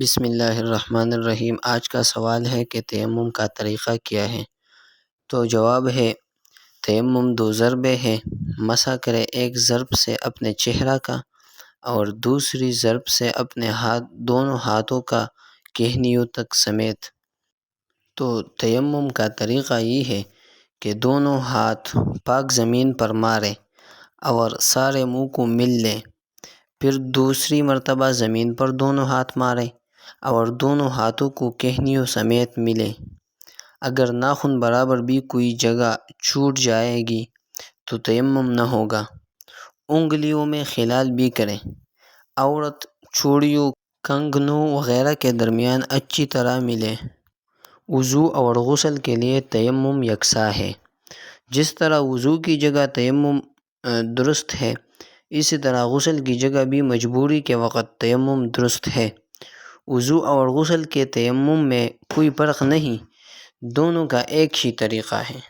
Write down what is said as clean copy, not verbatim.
بسم اللہ الرحمن الرحیم۔ آج کا سوال ہے کہ تیمم کا طریقہ کیا ہے؟ تو جواب ہے، تیمم دو ضربیں ہیں۔ مسح کرے ایک ضرب سے اپنے چہرہ کا اور دوسری ضرب سے اپنے دونوں ہاتھوں کا کہنیوں تک سمیت۔ تو تیمم کا طریقہ یہ ہے کہ دونوں ہاتھ پاک زمین پر ماریں اور سارے منہ کو مل لیں، پھر دوسری مرتبہ زمین پر دونوں ہاتھ ماریں اور دونوں ہاتھوں کو کہنیوں سمیت ملیں۔ اگر ناخن برابر بھی کوئی جگہ چھوٹ جائے گی تو تیمم نہ ہوگا۔ انگلیوں میں خلال بھی کریں۔ عورت چوڑیوں، کنگنوں وغیرہ کے درمیان اچھی طرح ملیں۔ وضو اور غسل کے لیے تیمم یکساں ہے۔ جس طرح وضو کی جگہ تیمم درست ہے، اسی طرح غسل کی جگہ بھی مجبوری کے وقت تیمم درست ہے۔ وضو اور غسل کے تیمم میں کوئی فرق نہیں، دونوں کا ایک ہی طریقہ ہے۔